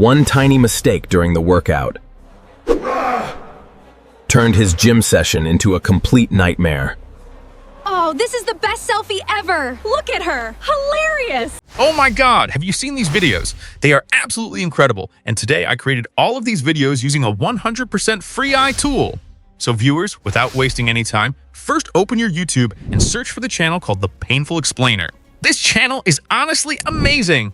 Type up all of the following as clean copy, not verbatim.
One tiny mistake during the workout turned his gym session into a complete nightmare. Oh, this is the best selfie ever! Look at her! Hilarious! Oh my god, have you seen these videos? They are absolutely incredible, and today I created all of these videos using a 100% free AI tool. So viewers, without wasting any time, first open your YouTube and search for the channel called The Painful Explainer. This channel is honestly amazing!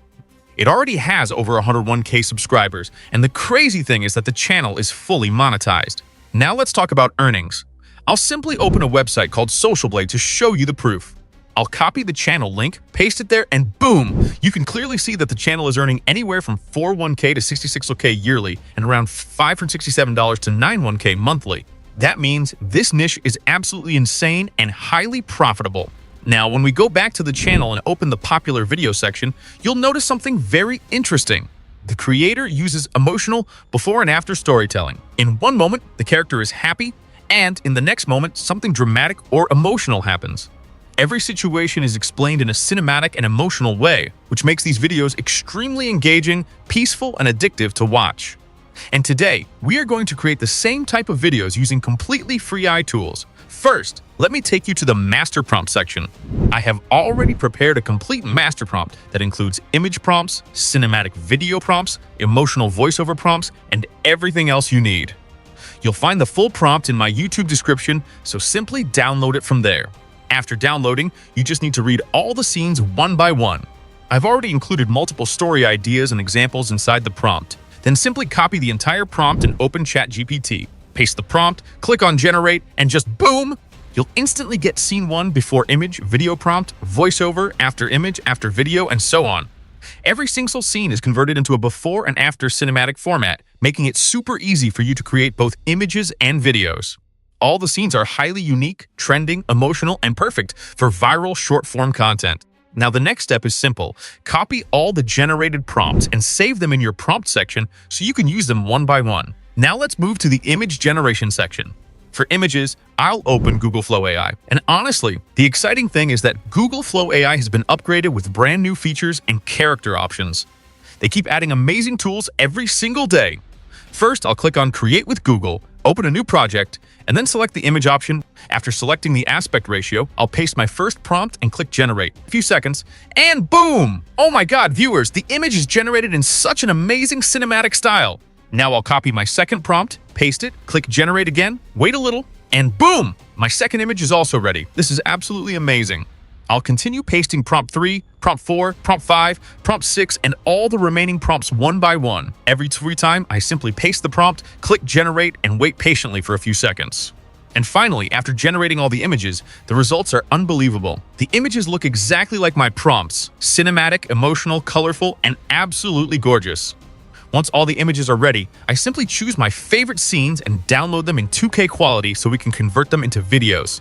It already has over 101k subscribers, and the crazy thing is that the channel is fully monetized. Now let's talk about earnings. I'll simply open a website called Social Blade to show you the proof. I'll copy the channel link, paste it there, and boom! You can clearly see that the channel is earning anywhere from 41k to 66k yearly and around $567 to 91k monthly. That means this niche is absolutely insane and highly profitable. Now, when we go back to the channel and open the popular video section, you'll notice something very interesting. The creator uses emotional before and after storytelling. In one moment, the character is happy, and in the next moment, something dramatic or emotional happens. Every situation is explained in a cinematic and emotional way, which makes these videos extremely engaging, peaceful, and addictive to watch. And today, we are going to create the same type of videos using completely free AI tools. First, let me take you to the master prompt section. I have already prepared a complete master prompt that includes image prompts, cinematic video prompts, emotional voiceover prompts, and everything else you need. You'll find the full prompt in my YouTube description, so simply download it from there. After downloading, you just need to read all the scenes one by one. I've already included multiple story ideas and examples inside the prompt. Then simply copy the entire prompt and open ChatGPT. Paste the prompt, click on generate, and just boom! You'll instantly get scene 1 before image, video prompt, voiceover, after image, after video, and so on. Every single scene is converted into a before and after cinematic format, making it super easy for you to create both images and videos. All the scenes are highly unique, trending, emotional, and perfect for viral short-form content. Now the next step is simple. Copy all the generated prompts and save them in your prompt section so you can use them one by one. Now let's move to the image generation section. For images, I'll open Google Flow AI. And honestly, the exciting thing is that Google Flow AI has been upgraded with brand new features and character options. They keep adding amazing tools every single day. First, I'll click on Create with Google, open a new project, and then select the image option. After selecting the aspect ratio, I'll paste my first prompt and click Generate. A few seconds, and boom! Oh my god, viewers, the image is generated in such an amazing cinematic style. Now I'll copy my second prompt, paste it, click Generate again, wait a little, and boom! My second image is also ready. This is absolutely amazing. I'll continue pasting prompt 3, prompt 4, prompt 5, prompt 6, and all the remaining prompts one by one. Every time, I simply paste the prompt, click Generate, and wait patiently for a few seconds. And finally, after generating all the images, the results are unbelievable. The images look exactly like my prompts: cinematic, emotional, colorful, and absolutely gorgeous. Once all the images are ready, I simply choose my favorite scenes and download them in 2K quality so we can convert them into videos.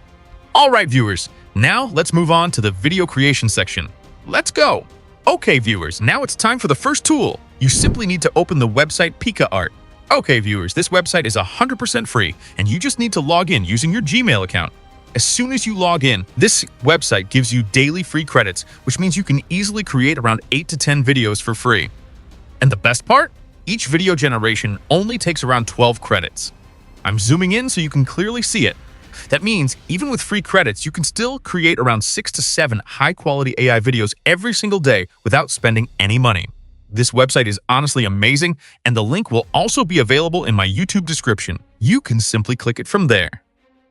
Alright viewers, now let's move on to the video creation section. Let's go! Okay viewers, now it's time for the first tool. You simply need to open the website Pika Art. Okay viewers, this website is 100% free and you just need to log in using your Gmail account. As soon as you log in, this website gives you daily free credits, which means you can easily create around 8 to 10 videos for free. And the best part? Each video generation only takes around 12 credits. I'm zooming in so you can clearly see it. That means even with free credits, you can still create around 6 to 7 high-quality AI videos every single day without spending any money. This website is honestly amazing, and the link will also be available in my YouTube description. You can simply click it from there.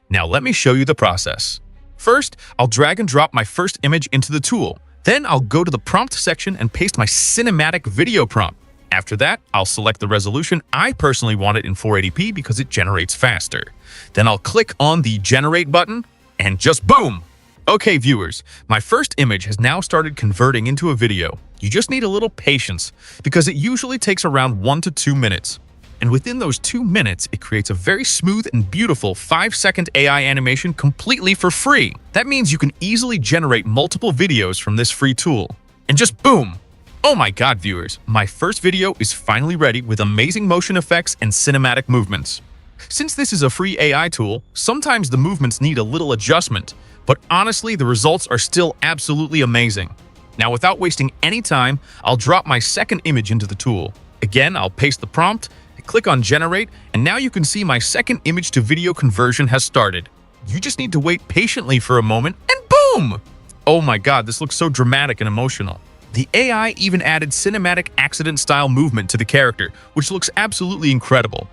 Now let me show you the process. First, I'll drag and drop my first image into the tool. Then I'll go to the prompt section and paste my cinematic video prompt. After that, I'll select the resolution. I personally want it in 480p because it generates faster. Then I'll click on the Generate button, and just boom! Okay viewers, my first image has now started converting into a video. You just need a little patience, because it usually takes around 1 to 2 minutes. And within those 2 minutes, it creates a very smooth and beautiful 5-second AI animation completely for free. That means you can easily generate multiple videos from this free tool. And just boom! Oh my god viewers, my first video is finally ready with amazing motion effects and cinematic movements. Since this is a free AI tool, sometimes the movements need a little adjustment, but honestly the results are still absolutely amazing. Now without wasting any time, I'll drop my second image into the tool. Again, I'll paste the prompt, click on generate, and now you can see my second image to video conversion has started. You just need to wait patiently for a moment, and boom! Oh my god, this looks so dramatic and emotional. The AI even added cinematic accident-style movement to the character, which looks absolutely incredible.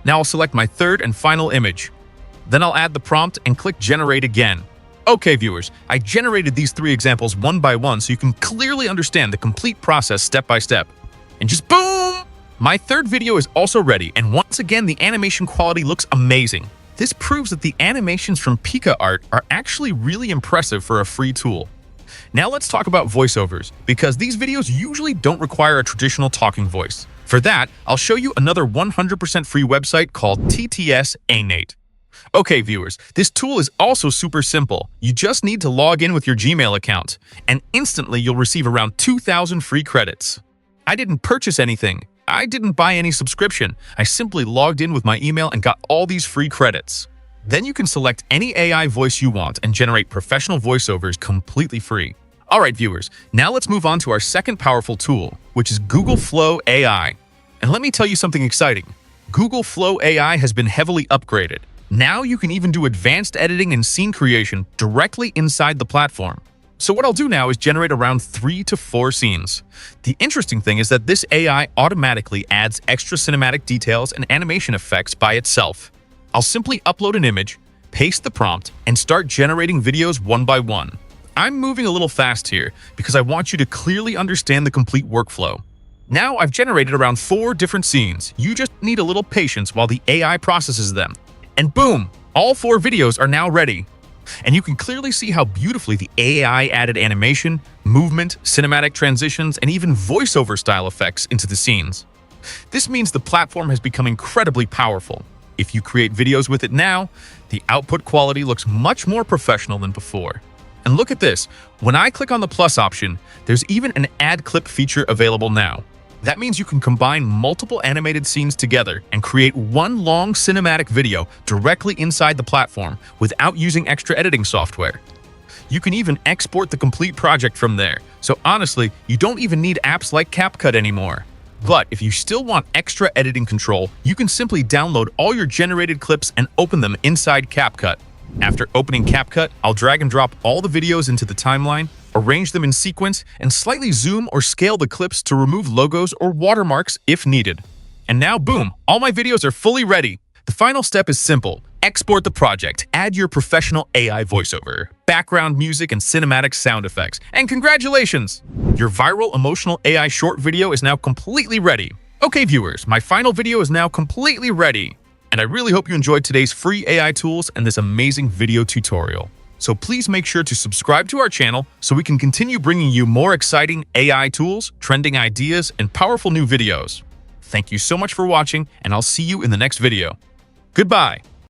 Now I'll select my third and final image. Then I'll add the prompt and click generate again. Okay viewers, I generated these 3 examples one by one so you can clearly understand the complete process step by step. And just boom! My third video is also ready, and once again the animation quality looks amazing. This proves that the animations from Pika art are actually really impressive for a free tool. Now let's talk about voiceovers, because these videos usually don't require a traditional talking voice. For that, I'll show you another 100% free website called TTS Anate. Okay viewers, this tool is also super simple. You just need to log in with your Gmail account, and instantly you'll receive around 2,000 free credits. I didn't purchase anything. I didn't buy any subscription. I simply logged in with my email and got all these free credits. Then you can select any AI voice you want and generate professional voiceovers completely free. Alright viewers, now let's move on to our second powerful tool, which is Google Flow AI. And let me tell you something exciting. Google Flow AI has been heavily upgraded. Now you can even do advanced editing and scene creation directly inside the platform. So what I'll do now is generate around 3 to 4 scenes. The interesting thing is that this AI automatically adds extra cinematic details and animation effects by itself. I'll simply upload an image, paste the prompt, and start generating videos one by one. I'm moving a little fast here because I want you to clearly understand the complete workflow. Now I've generated around 4 different scenes. You just need a little patience while the AI processes them. And boom! All 4 videos are now ready. And you can clearly see how beautifully the AI added animation, movement, cinematic transitions, and even voiceover style effects into the scenes. This means the platform has become incredibly powerful. If you create videos with it now, the output quality looks much more professional than before. And look at this, when I click on the plus option, there's even an add clip feature available now. That means you can combine multiple animated scenes together and create one long cinematic video directly inside the platform without using extra editing software. You can even export the complete project from there, so honestly, you don't even need apps like CapCut anymore. But if you still want extra editing control, you can simply download all your generated clips and open them inside CapCut. After opening CapCut, I'll drag and drop all the videos into the timeline, arrange them in sequence, and slightly zoom or scale the clips to remove logos or watermarks if needed. And now, boom, all my videos are fully ready. The final step is simple. Export the project, add your professional AI voiceover, background music, and cinematic sound effects. And congratulations! Your viral emotional AI short video is now completely ready. Okay viewers, my final video is now completely ready. And I really hope you enjoyed today's free AI tools and this amazing video tutorial. So please make sure to subscribe to our channel so we can continue bringing you more exciting AI tools, trending ideas, and powerful new videos. Thank you so much for watching, and I'll see you in the next video. Goodbye!